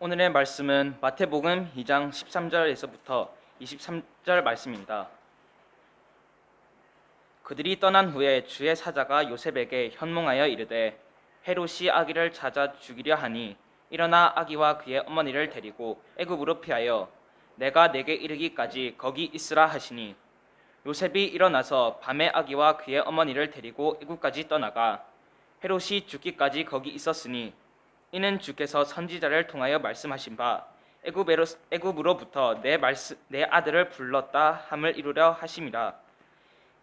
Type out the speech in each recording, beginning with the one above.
오늘의 말씀은 마태복음 2장 13절에서부터 23절 말씀입니다. 그들이 떠난 후에 주의 사자가 요셉에게 현몽하여 이르되 헤롯이 아기를 찾아 죽이려 하니 일어나 아기와 그의 어머니를 데리고 애굽으로 피하여 내가 내게 이르기까지 거기 있으라 하시니 요셉이 일어나서 밤에 아기와 그의 어머니를 데리고 애굽까지 떠나가 헤롯이 죽기까지 거기 있었으니 이는 주께서 선지자를 통하여 말씀하신 바 애굽으로부터 내 아들을 불렀다 함을 이루려 하심이라.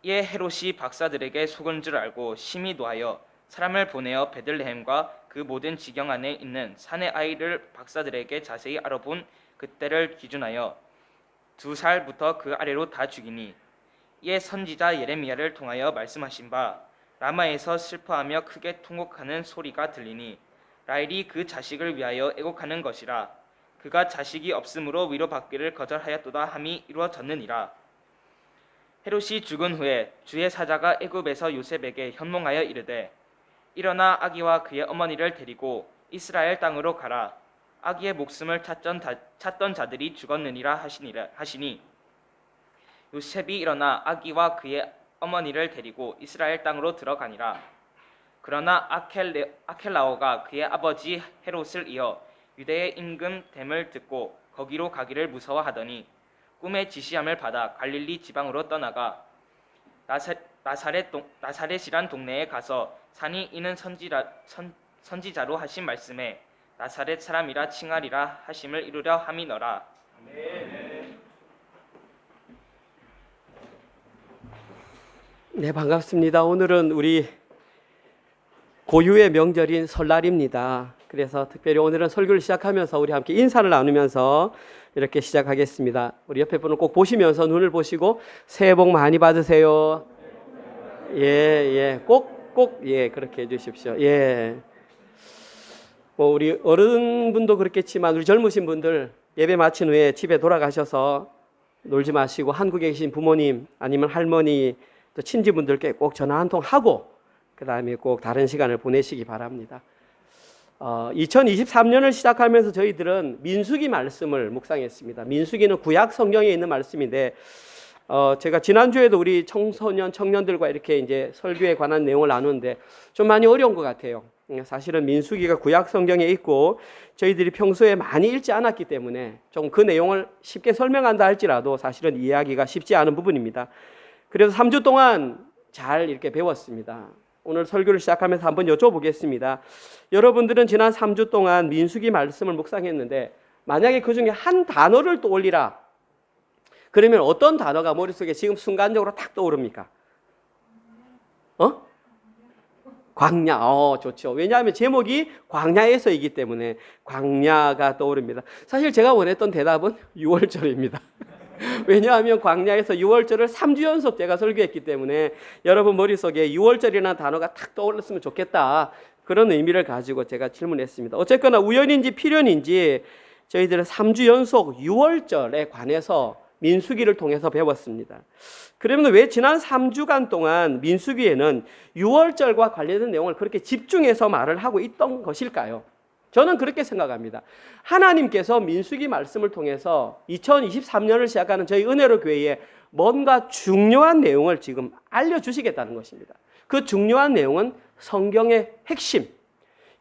이에 헤롯이 박사들에게 속은 줄 알고 심히 노하여 사람을 보내어 베들레헴과 그 모든 지경 안에 있는 산의 아이를 박사들에게 자세히 알아본 그때를 기준하여 2살부터 그 아래로 다 죽이니, 이에 선지자 예레미야를 통하여 말씀하신 바 라마에서 슬퍼하며 크게 통곡하는 소리가 들리니 라헬이 그 자식을 위하여 애곡하는 것이라. 그가 자식이 없으므로 위로받기를 거절하였도다 함이 이루어졌느니라. 헤롯이 죽은 후에 주의 사자가 애굽에서 요셉에게 현몽하여 이르되 일어나 아기와 그의 어머니를 데리고 이스라엘 땅으로 가라. 아기의 목숨을 찾던 자들이 죽었느니라 하시니 요셉이 일어나 아기와 그의 어머니를 데리고 이스라엘 땅으로 들어가니라. 그러나 아켈라오가 그의 아버지 헤롯을 이어 유대의 임금 됨을 듣고 거기로 가기를 무서워하더니 꿈의 지시함을 받아 갈릴리 지방으로 떠나가 나사렛이란 동네에 가서 산이 이는 선지자로 하신 말씀에 나사렛 사람이라 칭하리라 하심을 이루려 함이너라. 네, 반갑습니다. 오늘은 우리 고유의 명절인 설날입니다. 그래서 특별히 오늘은 설교를 시작하면서 우리 함께 인사를 나누면서 이렇게 시작하겠습니다. 우리 옆에 분을 꼭 보시면서 눈을 보시고 새해 복 많이 받으세요. 꼭 그렇게 해주십시오. 우리 어른분도 그렇겠지만 우리 젊으신 분들 예배 마친 후에 집에 돌아가셔서 놀지 마시고 한국에 계신 부모님 아니면 할머니 또 친지분들께 꼭 전화 한 통 하고 그 다음에 꼭 다른 시간을 보내시기 바랍니다. 2023년을 시작하면서 저희들은 민수기 말씀을 묵상했습니다. 민수기는 구약 성경에 있는 말씀인데 제가 지난주에도 우리 청년들과 이렇게 이제 설교에 관한 내용을 나누는데 좀 많이 어려운 것 같아요. 사실은 민수기가 구약 성경에 있고 저희들이 평소에 많이 읽지 않았기 때문에 좀 그 내용을 쉽게 설명한다 할지라도 사실은 이해하기가 쉽지 않은 부분입니다. 그래서 3주 동안 잘 이렇게 배웠습니다. 오늘 설교를 시작하면서 한번 여쭤보겠습니다. 여러분들은 지난 3주 동안 민수기 말씀을 묵상했는데 만약에 그 중에 한 단어를 떠올리라. 그러면 어떤 단어가 머릿속에 지금 순간적으로 탁 떠오릅니까? 광야. 좋죠. 왜냐하면 제목이 광야에서이기 때문에 광야가 떠오릅니다. 사실 제가 원했던 대답은 6월절입니다. 왜냐하면 광야에서 6월절을 3주 연속 제가 설교했기 때문에 여러분 머릿속에 6월절이라는 단어가 탁 떠올랐으면 좋겠다. 그런 의미를 가지고 제가 질문했습니다. 어쨌거나 우연인지 필연인지 저희들은 3주 연속 6월절에 관해서 민수기를 통해서 배웠습니다. 그러면 왜 지난 3주간 동안 민수기에는 6월절과 관련된 내용을 그렇게 집중해서 말을 하고 있던 것일까요? 저는 그렇게 생각합니다. 하나님께서 민수기 말씀을 통해서 2023년을 시작하는 저희 은혜로 교회에 뭔가 중요한 내용을 지금 알려주시겠다는 것입니다. 그 중요한 내용은 성경의 핵심.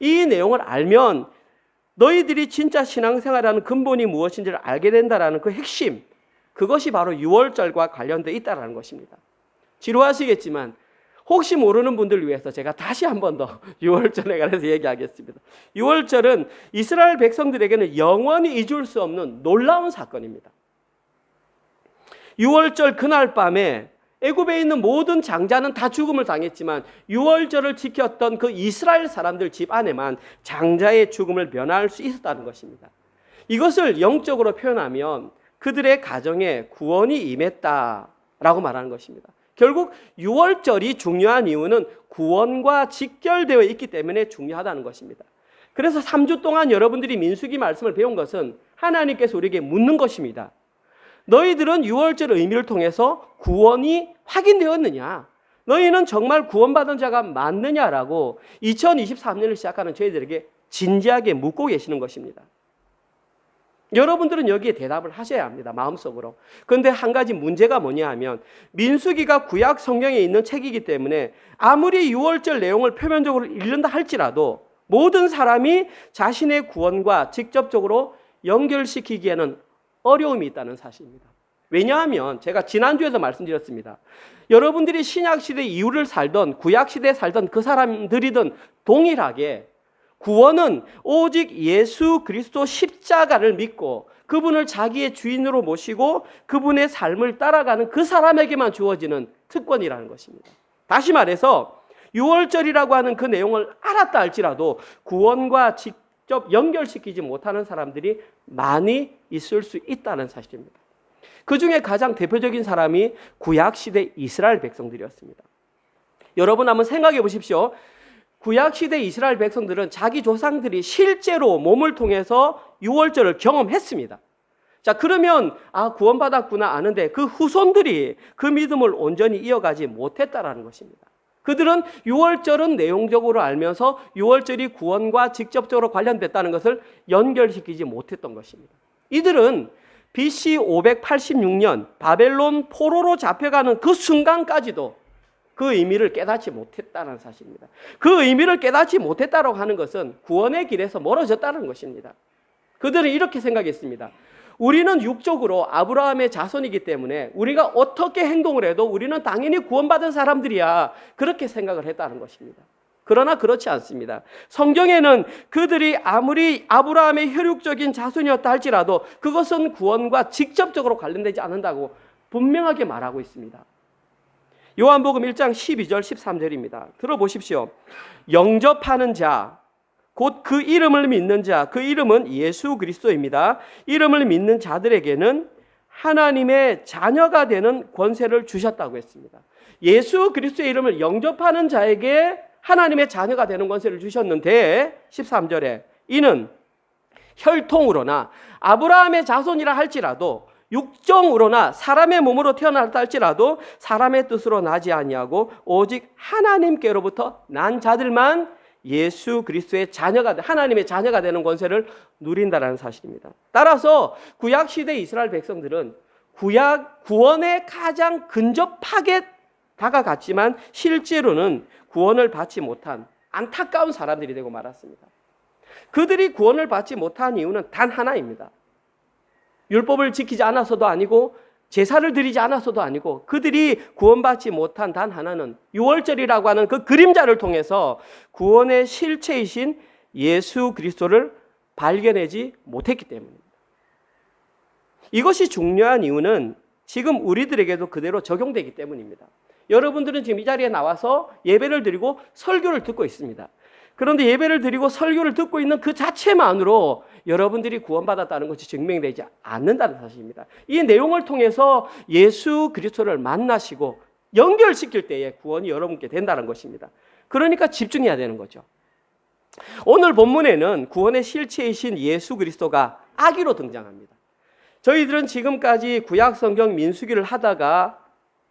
이 내용을 알면 너희들이 진짜 신앙생활하는 근본이 무엇인지를 알게 된다는 그 핵심, 그것이 바로 6월절과 관련되어 있다는 것입니다. 지루하시겠지만 혹시 모르는 분들을 위해서 제가 다시 한 번 더 6월절에 관해서 얘기하겠습니다. 6월절은 이스라엘 백성들에게는 영원히 잊을 수 없는 놀라운 사건입니다. 6월절 그날 밤에 애굽에 있는 모든 장자는 다 죽음을 당했지만 6월절을 지켰던 그 이스라엘 사람들 집 안에만 장자의 죽음을 면할 수 있었다는 것입니다. 이것을 영적으로 표현하면 그들의 가정에 구원이 임했다라고 말하는 것입니다. 결국 6월절이 중요한 이유는 구원과 직결되어 있기 때문에 중요하다는 것입니다. 그래서 3주 동안 여러분들이 민수기 말씀을 배운 것은 하나님께서 우리에게 묻는 것입니다. 너희들은 6월절 의미를 통해서 구원이 확인되었느냐? 너희는 정말 구원받은 자가 맞느냐라고 2023년을 시작하는 저희들에게 진지하게 묻고 계시는 것입니다. 여러분들은 여기에 대답을 하셔야 합니다. 마음속으로. 그런데 한 가지 문제가 뭐냐 하면 민수기가 구약 성경에 있는 책이기 때문에 아무리 유월절 내용을 표면적으로 읽는다 할지라도 모든 사람이 자신의 구원과 직접적으로 연결시키기에는 어려움이 있다는 사실입니다. 왜냐하면 제가 지난주에도 말씀드렸습니다. 여러분들이 신약시대 이후를 살던 구약시대에 살던 그 사람들이든 동일하게 구원은 오직 예수 그리스도 십자가를 믿고 그분을 자기의 주인으로 모시고 그분의 삶을 따라가는 그 사람에게만 주어지는 특권이라는 것입니다. 다시 말해서 유월절이라고 하는 그 내용을 알았다 할지라도 구원과 직접 연결시키지 못하는 사람들이 많이 있을 수 있다는 사실입니다. 그 중에 가장 대표적인 사람이 구약시대 이스라엘 백성들이었습니다. 여러분 한번 생각해 보십시오. 구약시대 이스라엘 백성들은 자기 조상들이 실제로 몸을 통해서 유월절을 경험했습니다. 자, 그러면 구원받았구나 아는데 그 후손들이 그 믿음을 온전히 이어가지 못했다라는 것입니다. 그들은 유월절은 내용적으로 알면서 유월절이 구원과 직접적으로 관련됐다는 것을 연결시키지 못했던 것입니다. 이들은 BC 586년 바벨론 포로로 잡혀가는 그 순간까지도 그 의미를 깨닫지 못했다는 사실입니다. 그 의미를 깨닫지 못했다고 하는 것은 구원의 길에서 멀어졌다는 것입니다. 그들은 이렇게 생각했습니다. 우리는 육적으로 아브라함의 자손이기 때문에 우리가 어떻게 행동을 해도 우리는 당연히 구원받은 사람들이야. 그렇게 생각을 했다는 것입니다. 그러나 그렇지 않습니다. 성경에는 그들이 아무리 아브라함의 혈육적인 자손이었다 할지라도 그것은 구원과 직접적으로 관련되지 않는다고 분명하게 말하고 있습니다. 요한복음 1장 12절 13절입니다. 들어보십시오. 영접하는 자, 곧 그 이름을 믿는 자, 그 이름은 예수 그리스도입니다. 이름을 믿는 자들에게는 하나님의 자녀가 되는 권세를 주셨다고 했습니다. 예수 그리스도의 이름을 영접하는 자에게 하나님의 자녀가 되는 권세를 주셨는데 13절에 이는 혈통으로나 아브라함의 자손이라 할지라도 육정으로나 사람의 몸으로 태어났다 할지라도 사람의 뜻으로 나지 아니하고 오직 하나님께로부터 난 자들만 예수 그리스도의 자녀가 하나님의 자녀가 되는 권세를 누린다라는 사실입니다. 따라서 구약 시대 이스라엘 백성들은 구원에 가장 근접하게 다가갔지만 실제로는 구원을 받지 못한 안타까운 사람들이 되고 말았습니다. 그들이 구원을 받지 못한 이유는 단 하나입니다. 율법을 지키지 않아서도 아니고 제사를 드리지 않아서도 아니고 그들이 구원받지 못한 단 하나는 유월절이라고 하는 그 그림자를 통해서 구원의 실체이신 예수 그리스도를 발견하지 못했기 때문입니다. 이것이 중요한 이유는 지금 우리들에게도 그대로 적용되기 때문입니다. 여러분들은 지금 이 자리에 나와서 예배를 드리고 설교를 듣고 있습니다. 그런데 예배를 드리고 설교를 듣고 있는 그 자체만으로 여러분들이 구원받았다는 것이 증명되지 않는다는 사실입니다. 이 내용을 통해서 예수 그리스도를 만나시고 연결시킬 때에 구원이 여러분께 된다는 것입니다. 그러니까 집중해야 되는 거죠. 오늘 본문에는 구원의 실체이신 예수 그리스도가 아기로 등장합니다. 저희들은 지금까지 구약 성경 민수기를 하다가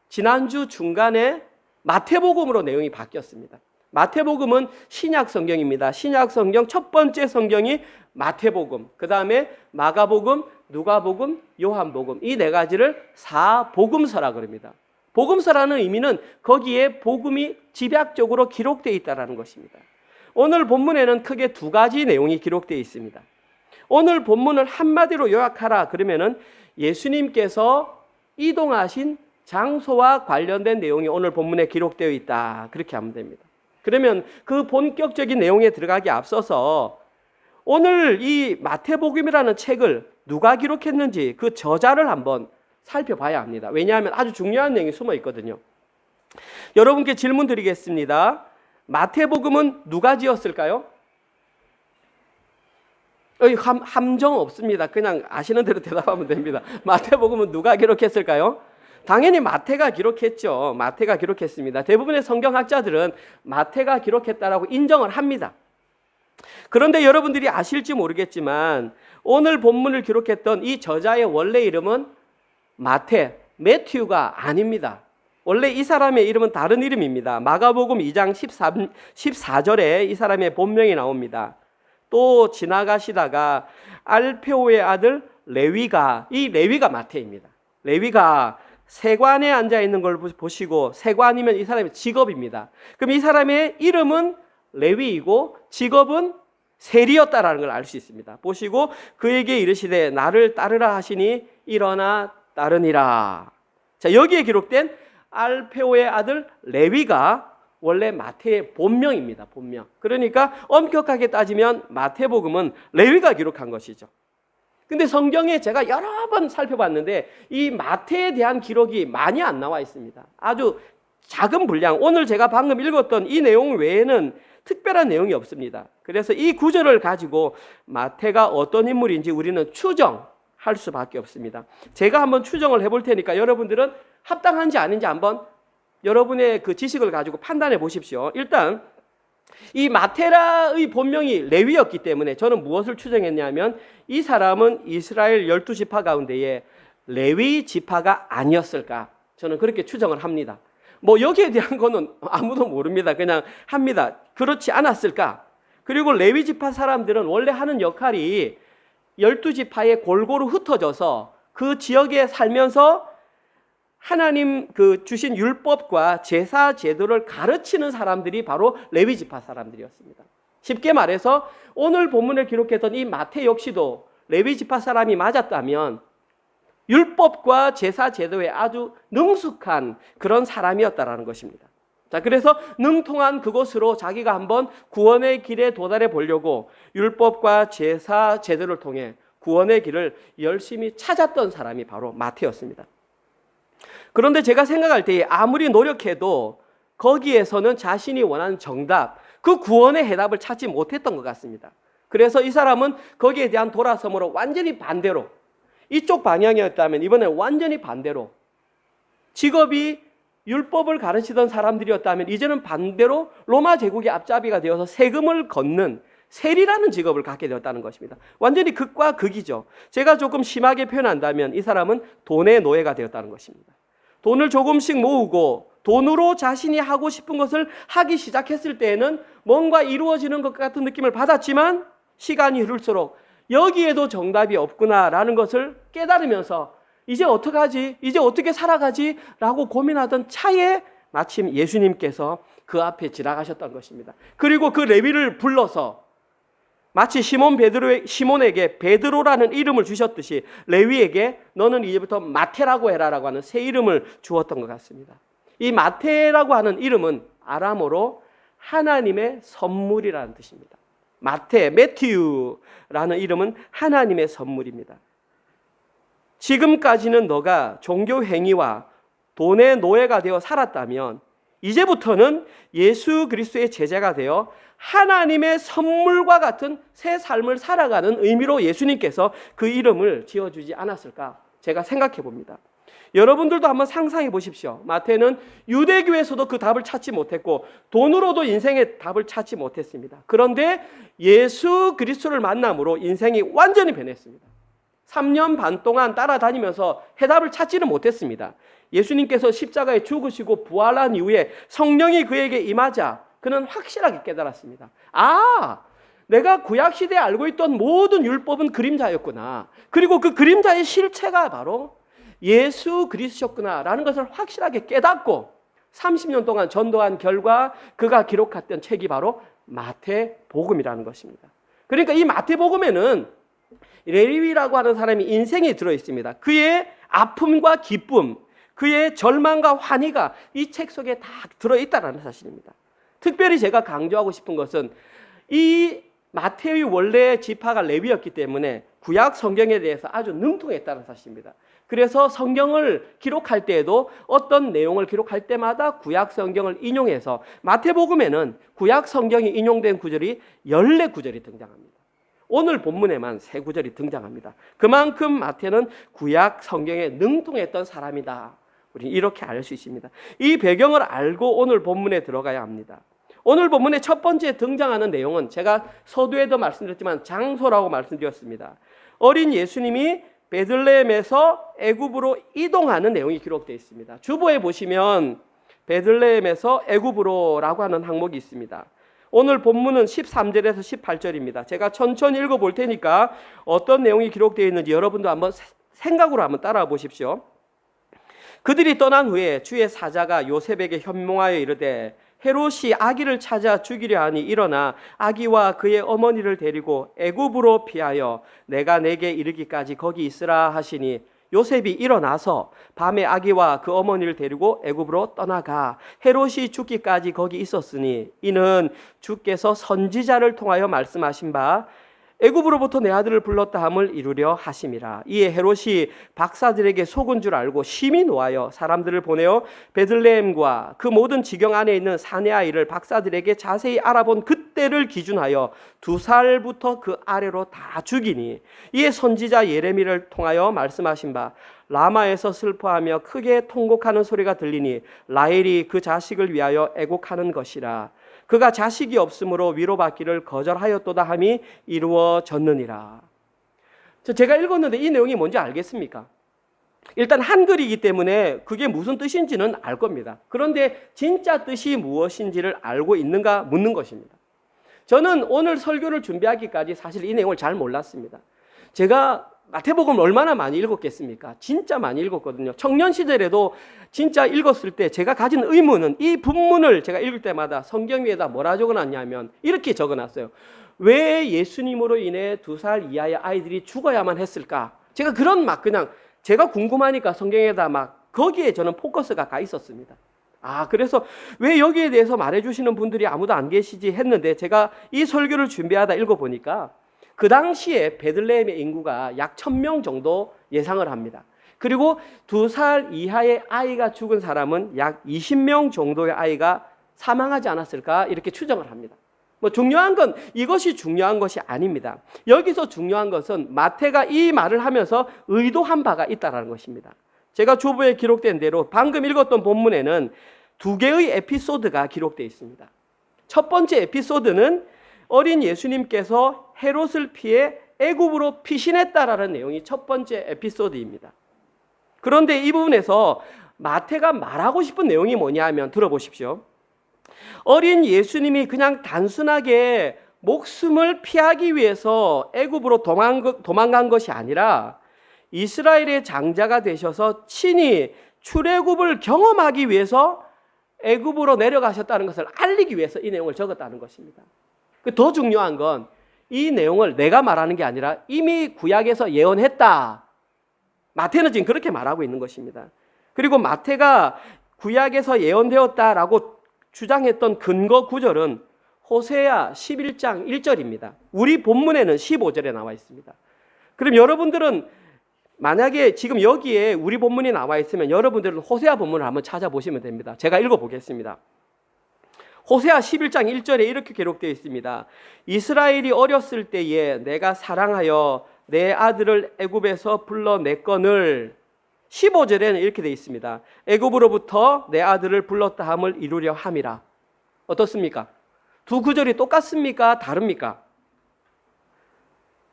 지난주 중간에 마태복음으로 내용이 바뀌었습니다. 마태복음은 신약 성경입니다. 신약 성경 첫 번째 성경이 마태복음, 그 다음에 마가복음, 누가복음, 요한복음 이 네 가지를 사복음서라 그럽니다. 복음서라는 의미는 거기에 복음이 집약적으로 기록되어 있다는 것입니다. 오늘 본문에는 크게 두 가지 내용이 기록되어 있습니다. 오늘 본문을 한마디로 요약하라 그러면은 예수님께서 이동하신 장소와 관련된 내용이 오늘 본문에 기록되어 있다. 그렇게 하면 됩니다. 그러면 그 본격적인 내용에 들어가기 앞서서 오늘 이 마태복음이라는 책을 누가 기록했는지 그 저자를 한번 살펴봐야 합니다. 왜냐하면 아주 중요한 내용이 숨어 있거든요. 여러분께 질문 드리겠습니다. 마태복음은 누가 지었을까요? 함정 없습니다. 그냥 아시는 대로 대답하면 됩니다. 마태복음은 누가 기록했을까요? 당연히 마태가 기록했죠. 마태가 기록했습니다. 대부분의 성경학자들은 마태가 기록했다라고 인정을 합니다. 그런데 여러분들이 아실지 모르겠지만 오늘 본문을 기록했던 이 저자의 원래 이름은 매튜가 아닙니다. 원래 이 사람의 이름은 다른 이름입니다. 마가복음 2장 14절에 이 사람의 본명이 나옵니다. 또 지나가시다가 알페오의 아들 레위가, 이 레위가 마태입니다. 레위가 세관에 앉아 있는 걸 보시고, 세관이면 이 사람의 직업입니다. 그럼 이 사람의 이름은 레위이고 직업은 세리였다라는 걸 알 수 있습니다. 보시고 그에게 이르시되 나를 따르라 하시니 일어나 따르니라. 자, 여기에 기록된 알페오의 아들 레위가 원래 마태의 본명입니다. 본명. 그러니까 엄격하게 따지면 마태복음은 레위가 기록한 것이죠. 근데 성경에 제가 여러 번 살펴봤는데 이 마태에 대한 기록이 많이 안 나와 있습니다. 아주 작은 분량. 오늘 제가 방금 읽었던 이 내용 외에는 특별한 내용이 없습니다. 그래서 이 구절을 가지고 마태가 어떤 인물인지 우리는 추정할 수밖에 없습니다. 제가 한번 추정을 해볼 테니까 여러분들은 합당한지 아닌지 한번 여러분의 그 지식을 가지고 판단해 보십시오. 일단 이 마테라의 본명이 레위였기 때문에 저는 무엇을 추정했냐면 이 사람은 이스라엘 12지파 가운데에 레위 지파가 아니었을까, 저는 그렇게 추정을 합니다. 뭐 여기에 대한 거는 아무도 모릅니다. 그냥 합니다. 그렇지 않았을까? 그리고 레위 지파 사람들은 원래 하는 역할이 12지파에 골고루 흩어져서 그 지역에 살면서 하나님 그 주신 율법과 제사 제도를 가르치는 사람들이 바로 레위 지파 사람들이었습니다. 쉽게 말해서 오늘 본문에 기록했던 이 마태 역시도 레위 지파 사람이 맞았다면 율법과 제사 제도에 아주 능숙한 그런 사람이었다라는 것입니다. 자, 그래서 능통한 그곳으로 자기가 한번 구원의 길에 도달해 보려고 율법과 제사 제도를 통해 구원의 길을 열심히 찾았던 사람이 바로 마태였습니다. 그런데 제가 생각할 때 아무리 노력해도 거기에서는 자신이 원하는 정답, 그 구원의 해답을 찾지 못했던 것 같습니다. 그래서 이 사람은 거기에 대한 돌아섬으로 완전히 반대로, 이쪽 방향이었다면 이번에 완전히 반대로, 직업이 율법을 가르치던 사람들이었다면 이제는 반대로 로마 제국의 앞잡이가 되어서 세금을 걷는 세리라는 직업을 갖게 되었다는 것입니다. 완전히 극과 극이죠. 제가 조금 심하게 표현한다면 이 사람은 돈의 노예가 되었다는 것입니다. 돈을 조금씩 모으고 돈으로 자신이 하고 싶은 것을 하기 시작했을 때에는 뭔가 이루어지는 것 같은 느낌을 받았지만 시간이 흐를수록 여기에도 정답이 없구나라는 것을 깨달으면서 이제 어떡하지? 이제 어떻게 살아가지? 라고 고민하던 차에 마침 예수님께서 그 앞에 지나가셨던 것입니다. 그리고 그 레위를 불러서 마치 시몬에게 베드로라는 이름을 주셨듯이 레위에게 너는 이제부터 마태라고 해라라고 하는 새 이름을 주었던 것 같습니다. 이 마태라고 하는 이름은 아람어로 하나님의 선물이라는 뜻입니다. 매튜라는 이름은 하나님의 선물입니다. 지금까지는 너가 종교 행위와 돈의 노예가 되어 살았다면 이제부터는 예수 그리스도의 제자가 되어 하나님의 선물과 같은 새 삶을 살아가는 의미로 예수님께서 그 이름을 지어주지 않았을까 제가 생각해 봅니다. 여러분들도 한번 상상해 보십시오. 마태는 유대교에서도 그 답을 찾지 못했고 돈으로도 인생의 답을 찾지 못했습니다. 그런데 예수 그리스도를 만남으로 인생이 완전히 변했습니다. 3년 반 동안 따라다니면서 해답을 찾지는 못했습니다. 예수님께서 십자가에 죽으시고 부활한 이후에 성령이 그에게 임하자 그는 확실하게 깨달았습니다. 아, 내가 구약시대에 알고 있던 모든 율법은 그림자였구나. 그리고 그 그림자의 실체가 바로 예수 그리스도셨구나라는 것을 확실하게 깨닫고 30년 동안 전도한 결과 그가 기록했던 책이 바로 마태복음이라는 것입니다. 그러니까 이 마태복음에는 레위라고 하는 사람이 인생이 들어있습니다. 그의 아픔과 기쁨, 그의 절망과 환희가 이 책 속에 다 들어있다는 사실입니다. 특별히 제가 강조하고 싶은 것은 이 마태의 원래 지파가 레위였기 때문에 구약 성경에 대해서 아주 능통했다는 사실입니다. 그래서 성경을 기록할 때에도 어떤 내용을 기록할 때마다 구약 성경을 인용해서 마태복음에는 구약 성경이 인용된 구절이 14구절이 등장합니다. 오늘 본문에만 3구절이 등장합니다. 그만큼 마태는 구약 성경에 능통했던 사람이다. 우리 이렇게 알 수 있습니다. 이 배경을 알고 오늘 본문에 들어가야 합니다. 오늘 본문의 첫 번째 등장하는 내용은 제가 서두에도 말씀드렸지만 장소라고 말씀드렸습니다. 어린 예수님이 베들레헴에서 애굽으로 이동하는 내용이 기록되어 있습니다. 주보에 보시면 베들레헴에서 애굽으로라고 하는 항목이 있습니다. 오늘 본문은 13절에서 18절입니다. 제가 천천히 읽어볼 테니까 어떤 내용이 기록되어 있는지 여러분도 한번 생각으로 한번 따라와 보십시오. 그들이 떠난 후에 주의 사자가 요셉에게 현몽하여 이르되 헤롯이 아기를 찾아 죽이려 하니 일어나 아기와 그의 어머니를 데리고 애굽으로 피하여 내가 내게 이르기까지 거기 있으라 하시니 요셉이 일어나서 밤에 아기와 그 어머니를 데리고 애굽으로 떠나가 헤롯이 죽기까지 거기 있었으니 이는 주께서 선지자를 통하여 말씀하신 바 애굽으로부터 내 아들을 불렀다 함을 이루려 하심이라. 이에 헤롯이 박사들에게 속은 줄 알고 심히 노하여 사람들을 보내어 베들레헴과 그 모든 지경 안에 있는 사내 아이를 박사들에게 자세히 알아본 그때를 기준하여 2살부터 그 아래로 다 죽이니 이에 선지자 예레미야를 통하여 말씀하신 바 라마에서 슬퍼하며 크게 통곡하는 소리가 들리니 라헬이 그 자식을 위하여 애곡하는 것이라. 그가 자식이 없으므로 위로받기를 거절하였도다 함이 이루어졌느니라. 제가 읽었는데 이 내용이 뭔지 알겠습니까? 일단 한글이기 때문에 그게 무슨 뜻인지는 알 겁니다. 그런데 진짜 뜻이 무엇인지를 알고 있는가 묻는 것입니다. 저는 오늘 설교를 준비하기까지 사실 이 내용을 잘 몰랐습니다. 제가 마태복음을 얼마나 많이 읽었겠습니까? 진짜 많이 읽었거든요. 청년 시절에도 진짜 읽었을 때 제가 가진 의문은 이 본문을 제가 읽을 때마다 성경 위에다 뭐라 적어놨냐면 이렇게 적어놨어요. 왜 예수님으로 인해 2살 이하의 아이들이 죽어야만 했을까? 제가 그런 그냥 제가 궁금하니까 성경에다 거기에 저는 포커스가 가 있었습니다. 그래서 왜 여기에 대해서 말해주시는 분들이 아무도 안 계시지 했는데 제가 이 설교를 준비하다 읽어보니까 그 당시에 베들레헴의 인구가 약 1000명 정도 예상을 합니다. 그리고 2살 이하의 아이가 죽은 사람은 약 20명 정도의 아이가 사망하지 않았을까 이렇게 추정을 합니다. 중요한 건 이것이 중요한 것이 아닙니다. 여기서 중요한 것은 마태가 이 말을 하면서 의도한 바가 있다는 것입니다. 제가 주보에 기록된 대로 방금 읽었던 본문에는 2개의 에피소드가 기록되어 있습니다. 첫 번째 에피소드는 어린 예수님께서 헤롯을 피해 애굽으로 피신했다라는 내용이 첫 번째 에피소드입니다. 그런데 이 부분에서 마태가 말하고 싶은 내용이 뭐냐 하면 들어보십시오. 어린 예수님이 그냥 단순하게 목숨을 피하기 위해서 애굽으로 도망간 것이 아니라 이스라엘의 장자가 되셔서 친히 출애굽을 경험하기 위해서 애굽으로 내려가셨다는 것을 알리기 위해서 이 내용을 적었다는 것입니다. 더 중요한 건 이 내용을 내가 말하는 게 아니라 이미 구약에서 예언했다. 마태는 지금 그렇게 말하고 있는 것입니다. 그리고 마태가 구약에서 예언되었다라고 주장했던 근거 구절은 호세아 11장 1절입니다. 우리 본문에는 15절에 나와 있습니다. 그럼 여러분들은 만약에 지금 여기에 우리 본문이 나와 있으면 여러분들은 호세아 본문을 한번 찾아보시면 됩니다. 제가 읽어보겠습니다. 호세아 11장 1절에 이렇게 기록되어 있습니다. 이스라엘이 어렸을 때에 내가 사랑하여 내 아들을 애굽에서 불러냈거늘 15절에는 이렇게 되어 있습니다. 애굽으로부터 내 아들을 불렀다 함을 이루려 함이라. 어떻습니까? 두 구절이 똑같습니까? 다릅니까?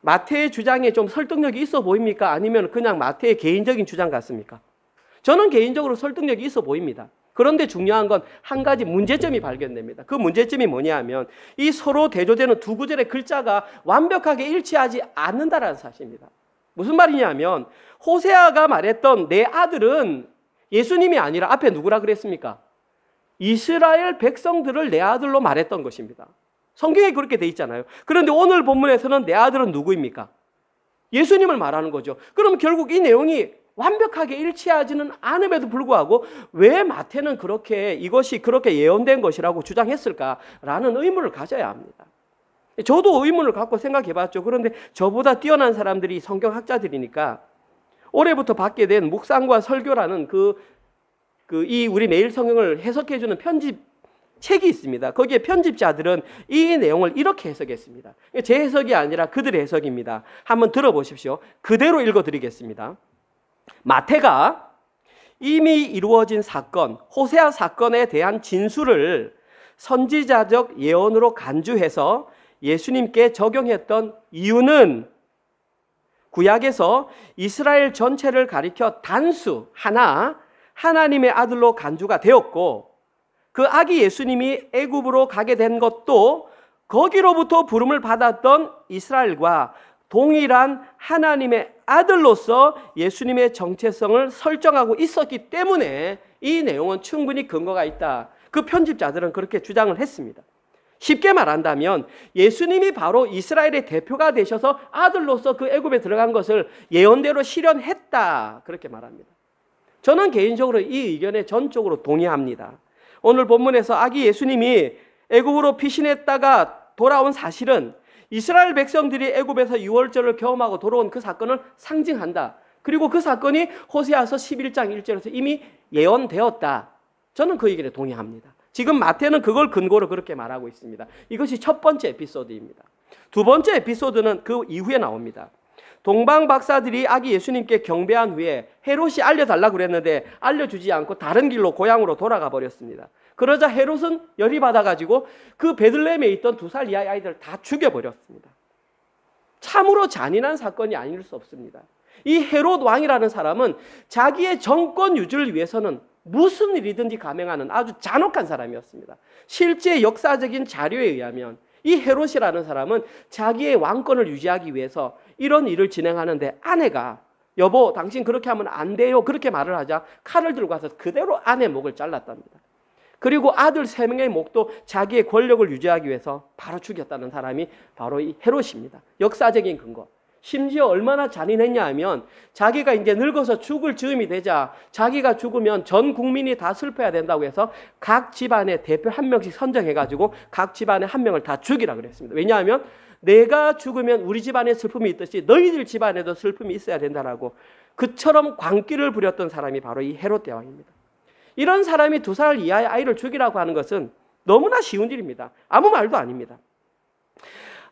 마태의 주장에 좀 설득력이 있어 보입니까? 아니면 그냥 마태의 개인적인 주장 같습니까? 저는 개인적으로 설득력이 있어 보입니다. 그런데 중요한 건 한 가지 문제점이 발견됩니다. 그 문제점이 뭐냐 하면 이 서로 대조되는 두 구절의 글자가 완벽하게 일치하지 않는다는 사실입니다. 무슨 말이냐 하면 호세아가 말했던 내 아들은 예수님이 아니라 앞에 누구라 그랬습니까? 이스라엘 백성들을 내 아들로 말했던 것입니다. 성경에 그렇게 돼 있잖아요. 그런데 오늘 본문에서는 내 아들은 누구입니까? 예수님을 말하는 거죠. 그럼 결국 이 내용이 완벽하게 일치하지는 않음에도 불구하고 왜 마태는 이것이 그렇게 예언된 것이라고 주장했을까라는 의문을 가져야 합니다. 저도 의문을 갖고 생각해 봤죠. 그런데 저보다 뛰어난 사람들이 성경학자들이니까 올해부터 받게 된 묵상과 설교라는 이 우리 매일 성경을 해석해 주는 편집 책이 있습니다. 거기에 편집자들은 이 내용을 이렇게 해석했습니다. 제 해석이 아니라 그들의 해석입니다. 한번 들어보십시오. 그대로 읽어드리겠습니다. 마태가 이미 이루어진 사건, 호세아 사건에 대한 진술을 선지자적 예언으로 간주해서 예수님께 적용했던 이유는 구약에서 이스라엘 전체를 가리켜 단수, 하나님의 아들로 간주가 되었고 그 아기 예수님이 애굽으로 가게 된 것도 거기로부터 부름을 받았던 이스라엘과 동일한 하나님의 아들로서 예수님의 정체성을 설정하고 있었기 때문에 이 내용은 충분히 근거가 있다. 그 편집자들은 그렇게 주장을 했습니다. 쉽게 말한다면 예수님이 바로 이스라엘의 대표가 되셔서 아들로서 그 애굽에 들어간 것을 예언대로 실현했다. 그렇게 말합니다. 저는 개인적으로 이 의견에 전적으로 동의합니다. 오늘 본문에서 아기 예수님이 애굽으로 피신했다가 돌아온 사실은 이스라엘 백성들이 애굽에서 유월절을 경험하고 돌아온 그 사건을 상징한다. 그리고 그 사건이 호세아서 11장 1절에서 이미 예언되었다. 저는 그 의견에 동의합니다. 지금 마태는 그걸 근거로 그렇게 말하고 있습니다. 이것이 첫 번째 에피소드입니다. 두 번째 에피소드는 그 이후에 나옵니다. 동방 박사들이 아기 예수님께 경배한 후에 헤롯이 알려달라고 그랬는데 알려주지 않고 다른 길로 고향으로 돌아가 버렸습니다. 그러자 헤롯은 열이 받아가지고 그 베들레헴에 있던 2살 이하의 아이들을 다 죽여버렸습니다. 참으로 잔인한 사건이 아닐 수 없습니다. 이 헤롯 왕이라는 사람은 자기의 정권 유지를 위해서는 무슨 일이든지 감행하는 아주 잔혹한 사람이었습니다. 실제 역사적인 자료에 의하면 이 헤롯이라는 사람은 자기의 왕권을 유지하기 위해서 이런 일을 진행하는데 아내가 여보 당신 그렇게 하면 안 돼요 그렇게 말을 하자 칼을 들고 가서 그대로 아내 목을 잘랐답니다. 그리고 아들 3명의 목도 자기의 권력을 유지하기 위해서 바로 죽였다는 사람이 바로 이 헤롯입니다. 역사적인 근거. 심지어 얼마나 잔인했냐 하면 자기가 이제 늙어서 죽을 즈음이 되자 자기가 죽으면 전 국민이 다 슬퍼야 된다고 해서 각 집안의 대표 한 명씩 선정해가지고 각 집안에 한 명을 다 죽이라 그랬습니다. 왜냐하면 내가 죽으면 우리 집안에 슬픔이 있듯이 너희들 집안에도 슬픔이 있어야 된다라고 그처럼 광기를 부렸던 사람이 바로 이 헤롯 대왕입니다. 이런 사람이 2살 이하의 아이를 죽이라고 하는 것은 너무나 쉬운 일입니다. 아무 말도 아닙니다.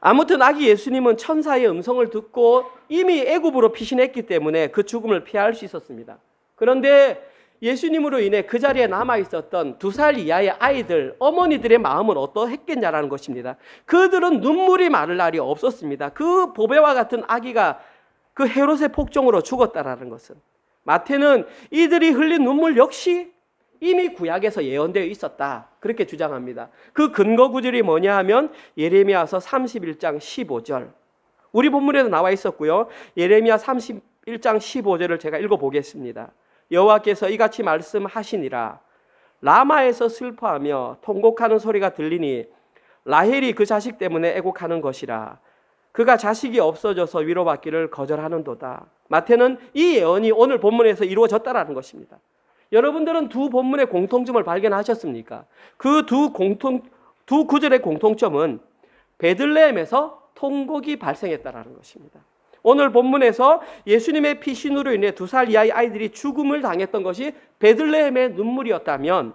아무튼 아기 예수님은 천사의 음성을 듣고 이미 애굽으로 피신했기 때문에 그 죽음을 피할 수 있었습니다. 그런데 예수님으로 인해 그 자리에 남아있었던 2살 이하의 아이들, 어머니들의 마음은 어떠했겠냐라는 것입니다. 그들은 눈물이 마를 날이 없었습니다. 그 보배와 같은 아기가 그 헤롯의 폭정으로 죽었다라는 것은 마태는 이들이 흘린 눈물 역시 이미 구약에서 예언되어 있었다. 그렇게 주장합니다. 그 근거 구절이 뭐냐 하면 예레미야서 31장 15절. 우리 본문에도 나와 있었고요. 예레미야 31장 15절을 제가 읽어보겠습니다. 여호와께서 이같이 말씀하시니라. 라마에서 슬퍼하며 통곡하는 소리가 들리니 라헬이 그 자식 때문에 애곡하는 것이라. 그가 자식이 없어져서 위로받기를 거절하는도다. 마태는 이 예언이 오늘 본문에서 이루어졌다라는 것입니다. 여러분들은 두 본문의 공통점을 발견하셨습니까? 그 두 구절의 공통점은 베들레헴에서 통곡이 발생했다라는 것입니다. 오늘 본문에서 예수님의 피신으로 인해 2살 이하의 아이들이 죽음을 당했던 것이 베들레헴의 눈물이었다면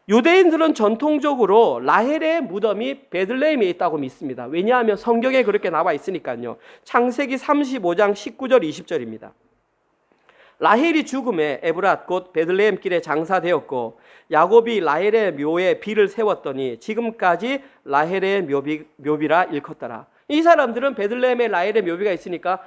유대인들은 전통적으로 라헬의 무덤이 베들레헴에 있다고 믿습니다. 왜냐하면 성경에 그렇게 나와 있으니까요. 창세기 35장 19절 20절입니다. 라헬이 죽음에 에브랏 곧 베들레헴 길에 장사되었고 야곱이 라헬의 묘에 비를 세웠더니 지금까지 라헬의 묘비라 일컫더라. 이 사람들은 베들레헴에 라헬의 묘비가 있으니까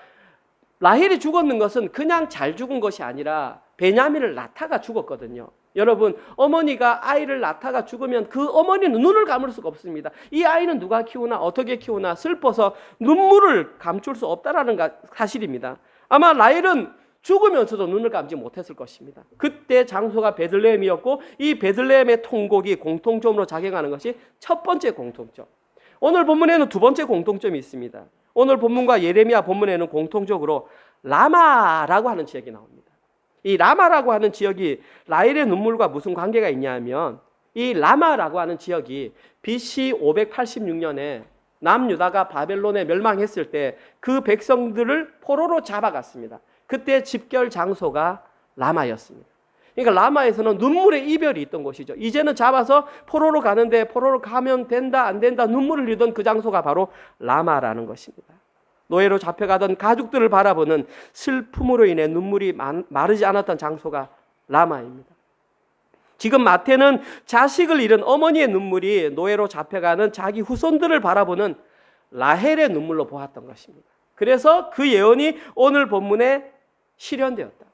라헬이 죽었는 것은 그냥 잘 죽은 것이 아니라 베냐민을 낳다가 죽었거든요. 여러분, 어머니가 아이를 낳다가 죽으면 그 어머니는 눈을 감을 수가 없습니다. 이 아이는 누가 키우나 어떻게 키우나 슬퍼서 눈물을 감출 수 없다라는 사실입니다. 아마 라헬은 죽으면서도 눈을 감지 못했을 것입니다. 그때 장소가 베들레헴이었고 이 베들레헴의 통곡이 공통점으로 작용하는 것이 첫 번째 공통점. 오늘 본문에는 두 번째 공통점이 있습니다. 오늘 본문과 예레미야 본문에는 공통적으로 라마라고 하는 지역이 나옵니다. 이 라마라고 하는 지역이 라헬의 눈물과 무슨 관계가 있냐 하면 이 라마라고 하는 지역이 BC 586년에 남유다가 바벨론에 멸망했을 때 그 백성들을 포로로 잡아갔습니다. 그때 집결 장소가 라마였습니다. 그러니까 라마에서는 눈물의 이별이 있던 곳이죠. 이제는 잡아서 포로로 가는데 포로로 가면 된다 안 된다 눈물을 흘리던 그 장소가 바로 라마라는 것입니다. 노예로 잡혀가던 가족들을 바라보는 슬픔으로 인해 눈물이 마르지 않았던 장소가 라마입니다. 지금 마태는 자식을 잃은 어머니의 눈물이 노예로 잡혀가는 자기 후손들을 바라보는 라헬의 눈물로 보았던 것입니다. 그래서 그 예언이 오늘 본문에 실현되었다.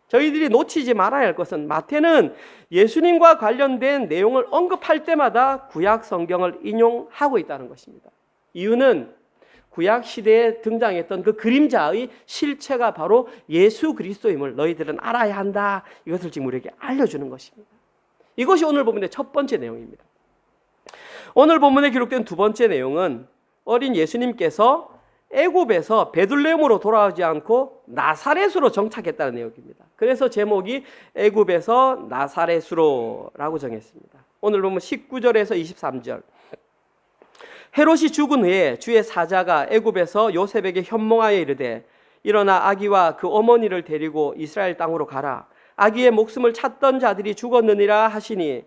저희들이 놓치지 말아야 할 것은 마태는 예수님과 관련된 내용을 언급할 때마다 구약 성경을 인용하고 있다는 것입니다. 이유는 구약 시대에 등장했던 그 그림자의 실체가 바로 예수 그리스도임을 너희들은 알아야 한다. 이것을 지금 우리에게 알려주는 것입니다. 이것이 오늘 본문의 첫 번째 내용입니다. 오늘 본문에 기록된 두 번째 내용은 어린 예수님께서 애굽에서 베들레헴으로 돌아오지 않고 나사렛으로 정착했다는 내용입니다. 그래서 제목이 애굽에서 나사렛으로라고 정했습니다. 오늘 보면 19절에서 23절. 헤롯이 죽은 후에 주의 사자가 애굽에서 요셉에게 현몽하여 이르되 일어나 아기와 그 어머니를 데리고 이스라엘 땅으로 가라. 아기의 목숨을 찾던 자들이 죽었느니라 하시니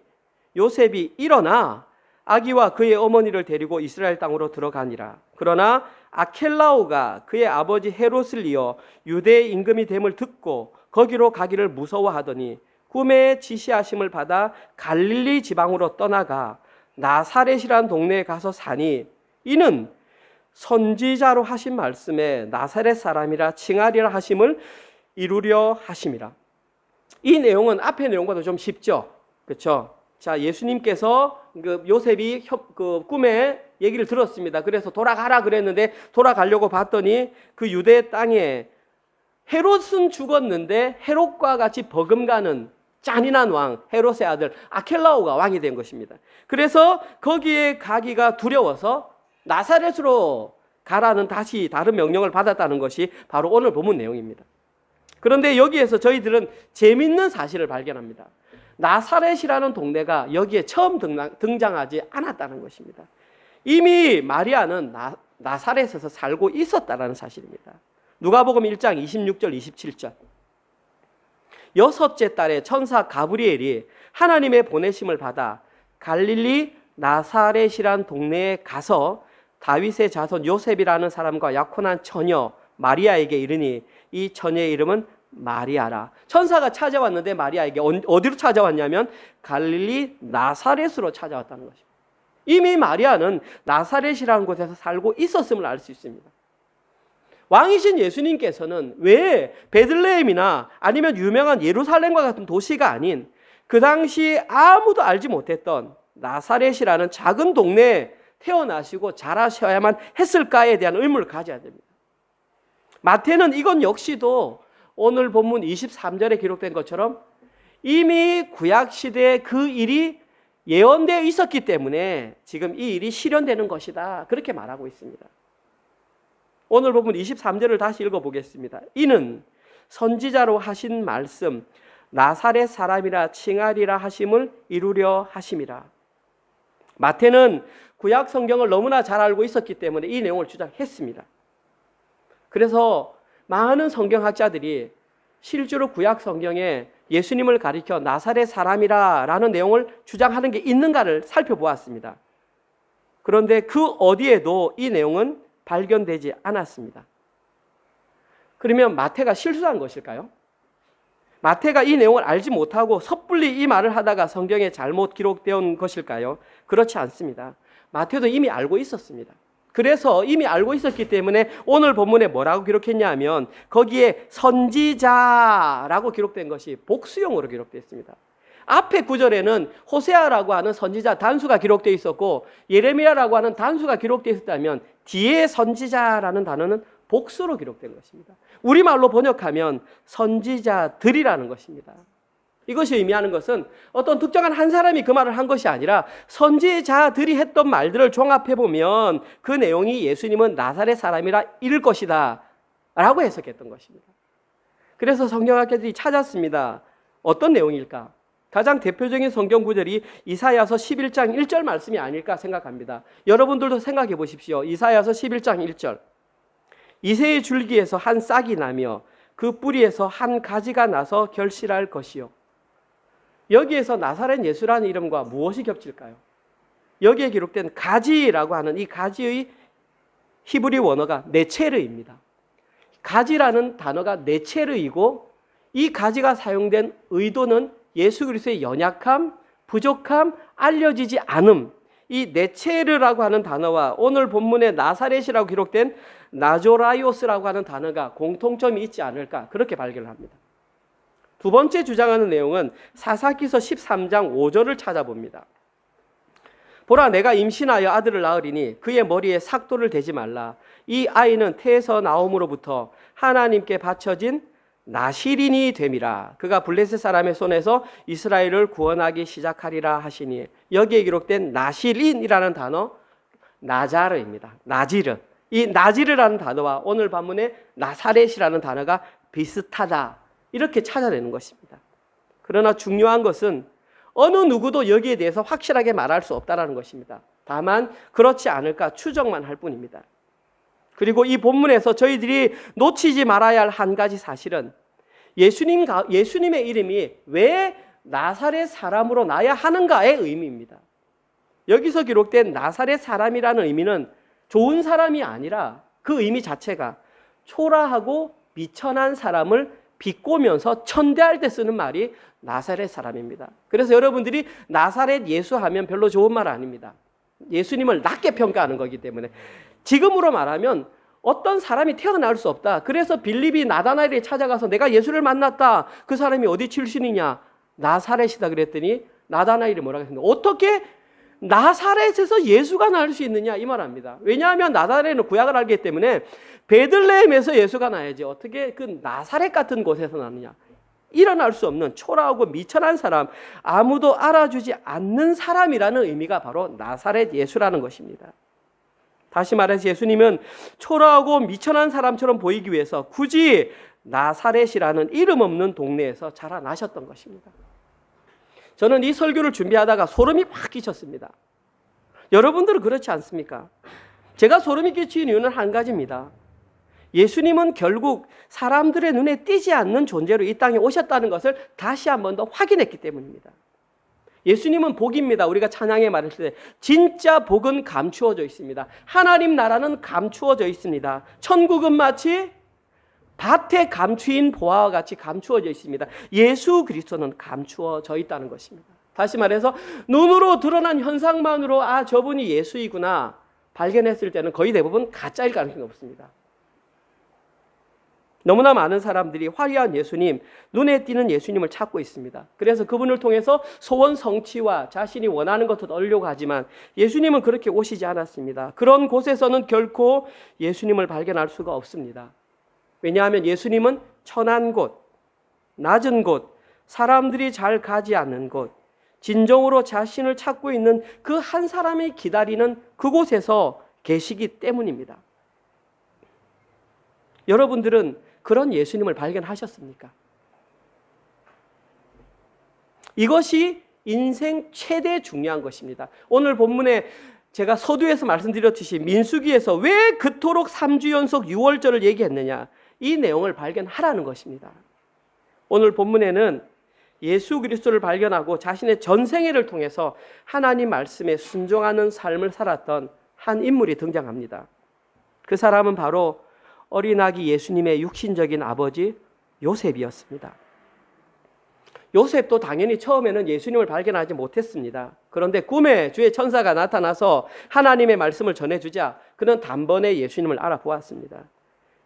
요셉이 일어나 아기와 그의 어머니를 데리고 이스라엘 땅으로 들어가니라. 그러나 아켈라오가 그의 아버지 헤롯을 이어 유대의 임금이 됨을 듣고 거기로 가기를 무서워하더니 꿈에 지시하심을 받아 갈릴리 지방으로 떠나가 나사렛이란 동네에 가서 사니 이는 선지자로 하신 말씀에 나사렛 사람이라 칭하리라 하심을 이루려 하심이라. 이 내용은 앞의 내용보다 좀 쉽죠. 그렇죠? 자, 예수님께서 그 요셉이 그 꿈에 얘기를 들었습니다. 그래서 돌아가라 그랬는데 돌아가려고 봤더니 그 유대 땅에 헤롯은 죽었는데 헤롯과 같이 버금가는 잔인한 왕 헤롯의 아들 아켈라오가 왕이 된 것입니다. 그래서 거기에 가기가 두려워서 나사렛으로 가라는 다시 다른 명령을 받았다는 것이 바로 오늘 본문 내용입니다. 그런데 여기에서 저희들은 재밌는 사실을 발견합니다. 나사렛이라는 동네가 여기에 처음 등장하지 않았다는 것입니다. 이미 마리아는 나사렛에서 살고 있었다는 사실입니다. 누가복음 1장 26절 27절. 여섯째 달에 천사 가브리엘이 하나님의 보내심을 받아 갈릴리 나사렛이란 동네에 가서 다윗의 자손 요셉이라는 사람과 약혼한 처녀 마리아에게 이르니 이 처녀의 이름은 마리아라. 천사가 찾아왔는데 마리아에게 어디로 찾아왔냐면 갈릴리 나사렛으로 찾아왔다는 것입니다. 이미 마리아는 나사렛이라는 곳에서 살고 있었음을 알 수 있습니다. 왕이신 예수님께서는 왜 베들레헴이나 아니면 유명한 예루살렘과 같은 도시가 아닌 그 당시 아무도 알지 못했던 나사렛이라는 작은 동네에 태어나시고 자라셔야만 했을까에 대한 의문을 가져야 됩니다. 마태는 이건 역시도 오늘 본문 23절에 기록된 것처럼 이미 구약시대에 그 일이 예언되어 있었기 때문에 지금 이 일이 실현되는 것이다. 그렇게 말하고 있습니다. 오늘 본문 23절을 다시 읽어보겠습니다. 이는 선지자로 하신 말씀 나사렛 사람이라 칭하리라 하심을 이루려 하심이라. 마태는 구약 성경을 너무나 잘 알고 있었기 때문에 이 내용을 주장했습니다. 그래서 많은 성경학자들이 실제로 구약 성경에 예수님을 가리켜 나사렛 사람이라는 내용을 주장하는 게 있는가를 살펴보았습니다. 그런데 그 어디에도 이 내용은 발견되지 않았습니다. 그러면 마태가 실수한 것일까요? 마태가 이 내용을 알지 못하고 섣불리 이 말을 하다가 성경에 잘못 기록되어 것일까요? 그렇지 않습니다. 마태도 이미 알고 있었습니다. 그래서 이미 알고 있었기 때문에 오늘 본문에 뭐라고 기록했냐 하면 거기에 선지자라고 기록된 것이 복수형으로 기록되어 있습니다. 앞에 구절에는 호세아라고 하는 선지자 단수가 기록되어 있었고 예레미야라고 하는 단수가 기록되어 있었다면 뒤에 선지자라는 단어는 복수로 기록된 것입니다. 우리말로 번역하면 선지자들이라는 것입니다. 이것이 의미하는 것은 어떤 특정한 한 사람이 그 말을 한 것이 아니라 선지자들이 했던 말들을 종합해보면 그 내용이 예수님은 나사렛 사람이라 이를 것이다 라고 해석했던 것입니다. 그래서 성경학자들이 찾았습니다. 어떤 내용일까? 가장 대표적인 성경 구절이 이사야서 11장 1절 말씀이 아닐까 생각합니다. 여러분들도 생각해 보십시오. 이사야서 11장 1절. 이새의 줄기에서 한 싹이 나며 그 뿌리에서 한 가지가 나서 결실할 것이요. 여기에서 나사렛 예수라는 이름과 무엇이 겹칠까요? 여기에 기록된 가지라고 하는 이 가지의 히브리 원어가 네체르입니다. 가지라는 단어가 네체르이고 이 가지가 사용된 의도는 예수 그리스도의 연약함, 부족함, 알려지지 않음, 이 네체르라고 하는 단어와 오늘 본문의 나사렛이라고 기록된 나조라이오스라고 하는 단어가 공통점이 있지 않을까 그렇게 발견을 합니다. 두 번째 주장하는 내용은 사사기서 13장 5절을 찾아봅니다. 보라, 내가 임신하여 아들을 낳으리니 그의 머리에 삭도를 대지 말라. 이 아이는 태에서 나옴으로부터 하나님께 바쳐진 나실인이 됨이라. 그가 블레셋 사람의 손에서 이스라엘을 구원하기 시작하리라 하시니, 여기에 기록된 나실인이라는 단어 나자르입니다. 나지르. 이 나지르라는 단어와 오늘 본문의 나사렛이라는 단어가 비슷하다, 이렇게 찾아내는 것입니다. 그러나 중요한 것은 어느 누구도 여기에 대해서 확실하게 말할 수 없다는 것입니다. 다만 그렇지 않을까 추정만 할 뿐입니다. 그리고 이 본문에서 저희들이 놓치지 말아야 할 한 가지 사실은 예수님의 이름이 왜 나사렛 사람으로 나야 하는가의 의미입니다. 여기서 기록된 나사렛 사람이라는 의미는 좋은 사람이 아니라 그 의미 자체가 초라하고 미천한 사람을 비꼬면서 천대할 때 쓰는 말이 나사렛 사람입니다. 그래서 여러분들이 나사렛 예수 하면 별로 좋은 말 아닙니다. 예수님을 낮게 평가하는 거기 때문에. 지금으로 말하면 어떤 사람이 태어날 수 없다. 그래서 빌립이 나다나엘에 찾아가서 내가 예수를 만났다. 그 사람이 어디 출신이냐? 나사렛이다 그랬더니 나다나엘이 뭐라고 했습니까? 어떻게 나사렛에서 예수가 나올 수 있느냐? 이 말합니다. 왜냐하면 나사렛은 구약을 알기 때문에 베들레헴에서 예수가 나야지 어떻게 그 나사렛 같은 곳에서 나느냐? 일어날 수 없는 초라하고 미천한 사람, 아무도 알아주지 않는 사람이라는 의미가 바로 나사렛 예수라는 것입니다. 다시 말해서 예수님은 초라하고 미천한 사람처럼 보이기 위해서 굳이 나사렛이라는 이름 없는 동네에서 자라나셨던 것입니다. 저는 이 설교를 준비하다가 소름이 확 끼쳤습니다. 여러분들은 그렇지 않습니까? 제가 소름이 끼친 이유는 한 가지입니다. 예수님은 결국 사람들의 눈에 띄지 않는 존재로 이 땅에 오셨다는 것을 다시 한 번 더 확인했기 때문입니다. 예수님은 복입니다. 우리가 찬양에 말했을 때 진짜 복은 감추어져 있습니다. 하나님 나라는 감추어져 있습니다. 천국은 마치 밭에 감추인 보화와 같이 감추어져 있습니다. 예수 그리스도는 감추어져 있다는 것입니다. 다시 말해서 눈으로 드러난 현상만으로 아, 저분이 예수이구나 발견했을 때는 거의 대부분 가짜일 가능성이 높습니다. 너무나 많은 사람들이 화려한 예수님, 눈에 띄는 예수님을 찾고 있습니다. 그래서 그분을 통해서 소원 성취와 자신이 원하는 것을 얻으려고 하지만 예수님은 그렇게 오시지 않았습니다. 그런 곳에서는 결코 예수님을 발견할 수가 없습니다. 왜냐하면 예수님은 천한 곳, 낮은 곳, 사람들이 잘 가지 않는 곳, 진정으로 자신을 찾고 있는 그 한 사람이 기다리는 그곳에서 계시기 때문입니다. 여러분들은 그런 예수님을 발견하셨습니까? 이것이 인생 최대 중요한 것입니다. 오늘 본문에 제가 서두에서 말씀드렸듯이 민수기에서 왜 그토록 3주 연속 6월절을 얘기했느냐, 이 내용을 발견하라는 것입니다. 오늘 본문에는 예수 그리스도를 발견하고 자신의 전생애를 통해서 하나님 말씀에 순종하는 삶을 살았던 한 인물이 등장합니다. 그 사람은 바로 어린아기 예수님의 육신적인 아버지 요셉이었습니다. 요셉도 당연히 처음에는 예수님을 발견하지 못했습니다. 그런데 꿈에 주의 천사가 나타나서 하나님의 말씀을 전해주자 그는 단번에 예수님을 알아보았습니다.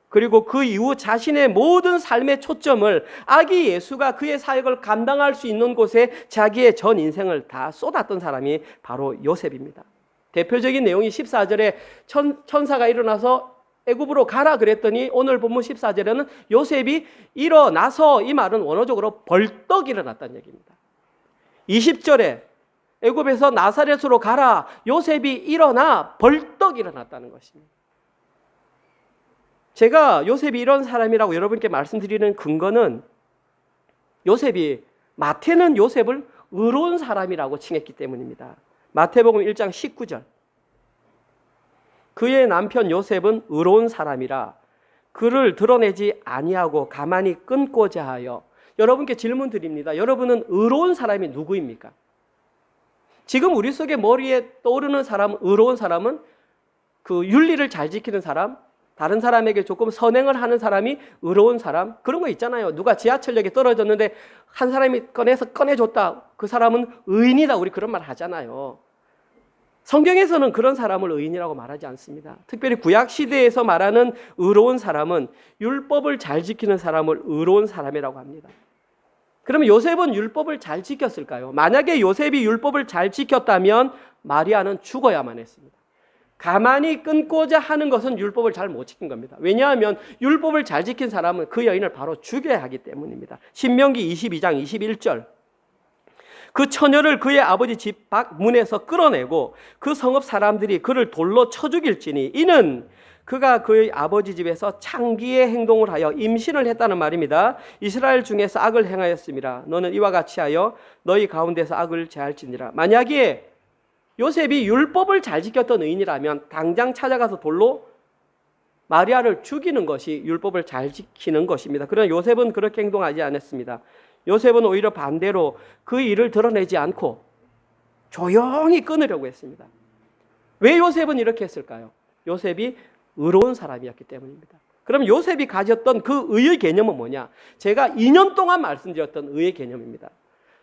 그리고 그 이후 자신의 모든 삶의 초점을 아기 예수가 그의 사역을 감당할 수 있는 곳에 자기의 전 인생을 다 쏟았던 사람이 바로 요셉입니다. 대표적인 내용이 14절에 천사가 일어나서 애굽으로 가라 그랬더니 오늘 본문 14절에는 요셉이 일어나서, 이 말은 원어적으로 벌떡 일어났다는 얘기입니다. 20절에 애굽에서 나사렛으로 가라, 요셉이 일어나 벌떡 일어났다는 것입니다. 제가 요셉이 이런 사람이라고 여러분께 말씀드리는 근거는 요셉이, 마태는 요셉을 의로운 사람이라고 칭했기 때문입니다. 마태복음 1장 19절, 그의 남편 요셉은 의로운 사람이라 그를 드러내지 아니하고 가만히 끊고자 하여. 여러분께 질문 드립니다. 여러분은 의로운 사람이 누구입니까? 지금 우리 속에 머리에 떠오르는 사람, 의로운 사람은 그 윤리를 잘 지키는 사람, 다른 사람에게 조금 선행을 하는 사람이 의로운 사람, 그런 거 있잖아요. 누가 지하철역에 떨어졌는데 한 사람이 꺼내줬다, 그 사람은 의인이다, 우리 그런 말 하잖아요. 성경에서는 그런 사람을 의인이라고 말하지 않습니다. 특별히 구약 시대에서 말하는 의로운 사람은 율법을 잘 지키는 사람을 의로운 사람이라고 합니다. 그러면 요셉은 율법을 잘 지켰을까요? 만약에 요셉이 율법을 잘 지켰다면 마리아는 죽어야만 했습니다. 가만히 끊고자 하는 것은 율법을 잘 못 지킨 겁니다. 왜냐하면 율법을 잘 지킨 사람은 그 여인을 바로 죽여야 하기 때문입니다. 신명기 22장 21절. 그 처녀를 그의 아버지 집 밖 문에서 끌어내고 그 성읍 사람들이 그를 돌로 쳐 죽일지니 이는 그가 그의 아버지 집에서 창기의 행동을 하여 임신을 했다는 말입니다. 이스라엘 중에서 악을 행하였습니다. 너는 이와 같이 하여 너희 가운데서 악을 제할지니라. 만약에 요셉이 율법을 잘 지켰던 의인이라면 당장 찾아가서 돌로 마리아를 죽이는 것이 율법을 잘 지키는 것입니다. 그러나 요셉은 그렇게 행동하지 않았습니다. 요셉은 오히려 반대로 그 일을 드러내지 않고 조용히 끊으려고 했습니다. 왜 요셉은 이렇게 했을까요? 요셉이 의로운 사람이었기 때문입니다. 그럼 요셉이 가졌던 그 의의 개념은 뭐냐? 제가 2년 동안 말씀드렸던 의의 개념입니다.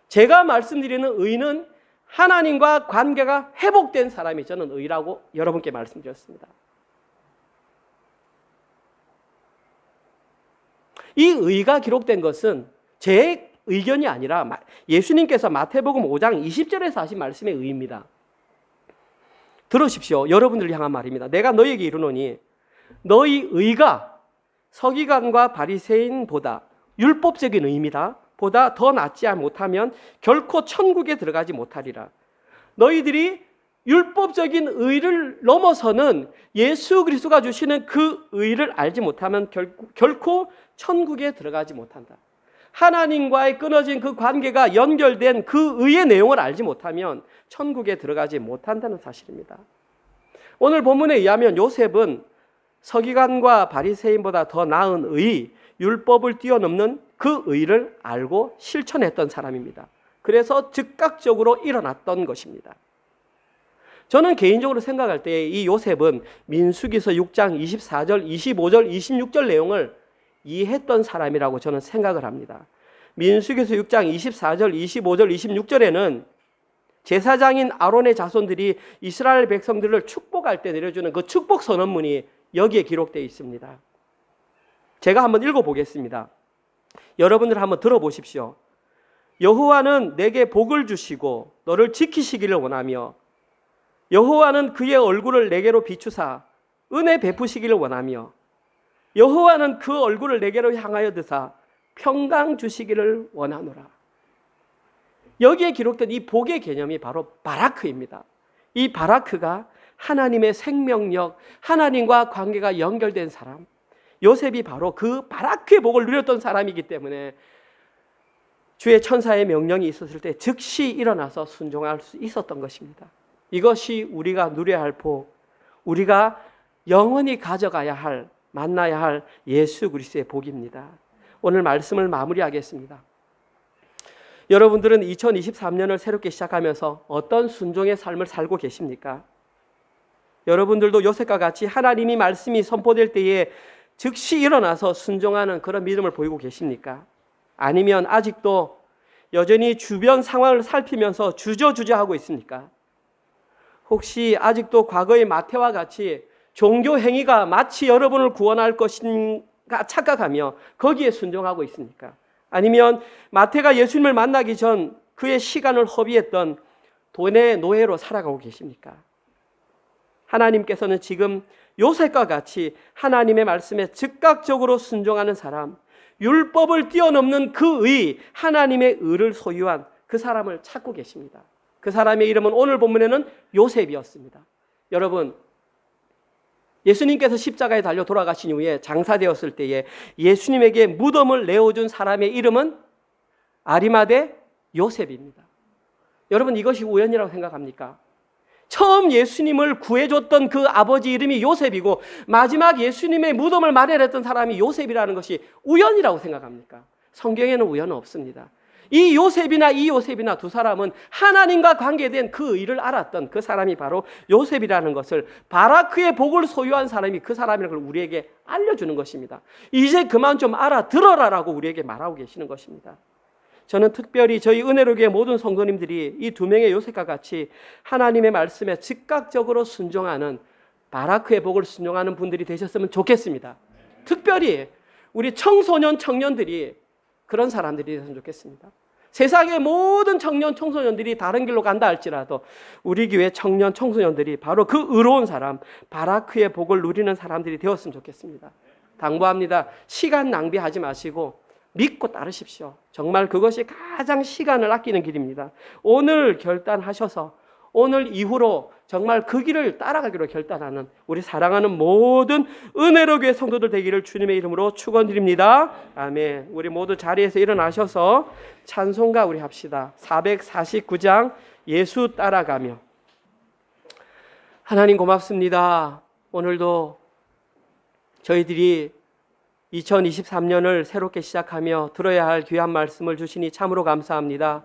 제가 말씀드리는 의는 하나님과 관계가 회복된 사람이 저는 의라고 여러분께 말씀드렸습니다. 이 의가 기록된 것은 제 의견이 아니라 예수님께서 마태복음 5장 20절에서 하신 말씀의 의입니다. 들으십시오. 여러분들을 향한 말입니다. 내가 너희에게 이르노니 너희 의가 서기관과 바리새인보다 율법적인 의입니다. 보다 더 낫지 못하면 결코 천국에 들어가지 못하리라. 너희들이 율법적인 의를 넘어서는 예수 그리스도가 주시는 그 의를 알지 못하면 결코 천국에 들어가지 못한다. 하나님과의 끊어진 그 관계가 연결된 그 의의 내용을 알지 못하면 천국에 들어가지 못한다는 사실입니다. 오늘 본문에 의하면 요셉은 서기관과 바리새인보다 더 나은 의, 율법을 뛰어넘는 그 의를 알고 실천했던 사람입니다. 그래서 즉각적으로 일어났던 것입니다. 저는 개인적으로 생각할 때 이 요셉은 민수기서 6장 24절, 25절, 26절 내용을 이해했던 사람이라고 저는 생각을 합니다. 민수기서 6장 24절, 25절, 26절에는 제사장인 아론의 자손들이 이스라엘 백성들을 축복할 때 내려주는 그 축복 선언문이 여기에 기록되어 있습니다. 제가 한번 읽어보겠습니다. 여러분들 한번 들어보십시오. 여호와는 내게 복을 주시고 너를 지키시기를 원하며 여호와는 그의 얼굴을 내게로 비추사 은혜 베푸시기를 원하며 여호와는 그 얼굴을 내게로 향하여 드사 평강 주시기를 원하노라. 여기에 기록된 이 복의 개념이 바로 바라크입니다. 이 바라크가 하나님의 생명력, 하나님과 관계가 연결된 사람, 요셉이 바로 그 바라크의 복을 누렸던 사람이기 때문에 주의 천사의 명령이 있었을 때 즉시 일어나서 순종할 수 있었던 것입니다. 이것이 우리가 누려야 할 복, 우리가 영원히 가져가야 할, 만나야 할 예수 그리스도의 복입니다. 오늘 말씀을 마무리하겠습니다. 여러분들은 2023년을 새롭게 시작하면서 어떤 순종의 삶을 살고 계십니까? 여러분들도 요셉과 같이 하나님이 말씀이 선포될 때에 즉시 일어나서 순종하는 그런 믿음을 보이고 계십니까? 아니면 아직도 여전히 주변 상황을 살피면서 주저주저하고 있습니까? 혹시 아직도 과거의 마태와 같이 종교 행위가 마치 여러분을 구원할 것인가 착각하며 거기에 순종하고 있습니까? 아니면 마태가 예수님을 만나기 전 그의 시간을 허비했던 돈의 노예로 살아가고 계십니까? 하나님께서는 지금 요셉과 같이 하나님의 말씀에 즉각적으로 순종하는 사람, 율법을 뛰어넘는 그 의, 하나님의 의를 소유한 그 사람을 찾고 계십니다. 그 사람의 이름은 오늘 본문에는 요셉이었습니다. 여러분, 예수님께서 십자가에 달려 돌아가신 이후에 장사되었을 때에 예수님에게 무덤을 내어준 사람의 이름은 아리마대 요셉입니다. 여러분, 이것이 우연이라고 생각합니까? 처음 예수님을 구해줬던 그 아버지 이름이 요셉이고 마지막 예수님의 무덤을 마련했던 사람이 요셉이라는 것이 우연이라고 생각합니까? 성경에는 우연은 없습니다. 이 요셉이나 두 사람은 하나님과 관계된 그 의를 알았던 그 사람이 바로 요셉이라는 것을, 바라크의 복을 소유한 사람이 그 사람이라는 걸 우리에게 알려주는 것입니다. 이제 그만 좀 알아들어라라고 우리에게 말하고 계시는 것입니다. 저는 특별히 저희 은혜로교회 모든 성도님들이 이 두 명의 요셉과 같이 하나님의 말씀에 즉각적으로 순종하는, 바라크의 복을 순종하는 분들이 되셨으면 좋겠습니다. 특별히 우리 청소년 청년들이 그런 사람들이 됐으면 좋겠습니다. 세상의 모든 청년 청소년들이 다른 길로 간다 할지라도 우리 교회 청년 청소년들이 바로 그 의로운 사람, 바라크의 복을 누리는 사람들이 되었으면 좋겠습니다. 당부합니다. 시간 낭비하지 마시고 믿고 따르십시오. 정말 그것이 가장 시간을 아끼는 길입니다. 오늘 결단하셔서 오늘 이후로 정말 그 길을 따라가기로 결단하는 우리 사랑하는 모든 은혜로 교회 성도들 되기를 주님의 이름으로 축원드립니다. 아멘. 우리 모두 자리에서 일어나셔서 찬송가 우리 합시다. 449장 예수 따라가며. 하나님 고맙습니다. 오늘도 저희들이 2023년을 새롭게 시작하며 들어야 할 귀한 말씀을 주시니 참으로 감사합니다.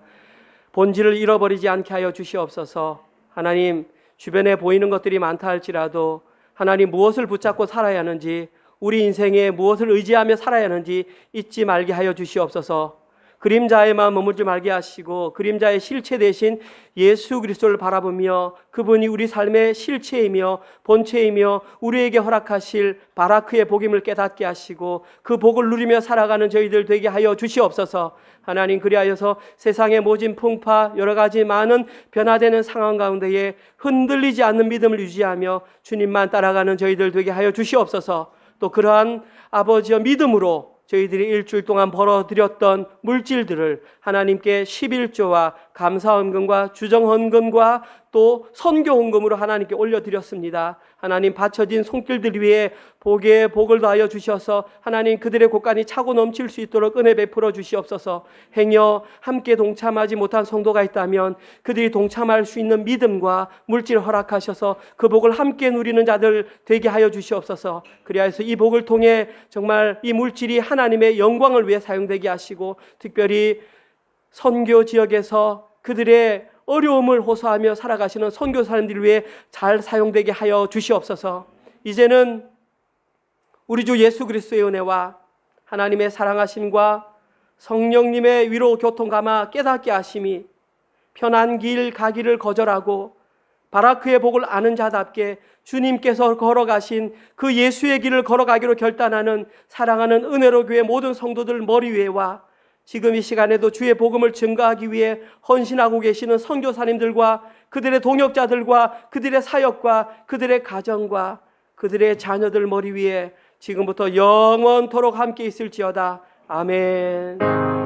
본질을 잃어버리지 않게 하여 주시옵소서. 하나님, 주변에 보이는 것들이 많다 할지라도 하나님 무엇을 붙잡고 살아야 하는지, 우리 인생에 무엇을 의지하며 살아야 하는지 잊지 말게 하여 주시옵소서. 그림자에만 머물지 말게 하시고 그림자의 실체 대신 예수 그리스도를 바라보며 그분이 우리 삶의 실체이며 본체이며 우리에게 허락하실 바라크의 복임을 깨닫게 하시고 그 복을 누리며 살아가는 저희들 되게 하여 주시옵소서. 하나님, 그리하여서 세상의 모진 풍파 여러 가지 많은 변화되는 상황 가운데에 흔들리지 않는 믿음을 유지하며 주님만 따라가는 저희들 되게 하여 주시옵소서. 또 그러한 아버지의 믿음으로 저희들이 일주일 동안 벌어들였던 물질들을 하나님께 11조와 감사헌금과 주정헌금과 또 선교헌금으로 하나님께 올려드렸습니다. 하나님, 바쳐진 손길들 위에 복에 복을 더하여 주셔서 하나님 그들의 곳간이 차고 넘칠 수 있도록 은혜 베풀어 주시옵소서. 행여 함께 동참하지 못한 성도가 있다면 그들이 동참할 수 있는 믿음과 물질 허락하셔서 그 복을 함께 누리는 자들 되게 하여 주시옵소서. 그리하여서 이 복을 통해 정말 이 물질이 하나님의 영광을 위해 사용되게 하시고 특별히 선교 지역에서 그들의 어려움을 호소하며 살아가시는 선교사님들 위해 잘 사용되게 하여 주시옵소서. 이제는 우리 주 예수 그리스도의 은혜와 하나님의 사랑하심과 성령님의 위로 교통감화 깨닫게 하심이 편한 길 가기를 거절하고 바라크의 복을 아는 자답게 주님께서 걸어가신 그 예수의 길을 걸어가기로 결단하는 사랑하는 은혜로 교회 모든 성도들 머리 위에와 지금 이 시간에도 주의 복음을 증거하기 위해 헌신하고 계시는 선교사님들과 그들의 동역자들과 그들의 사역과 그들의 가정과 그들의 자녀들 머리 위에 지금부터 영원토록 함께 있을지어다. 아멘.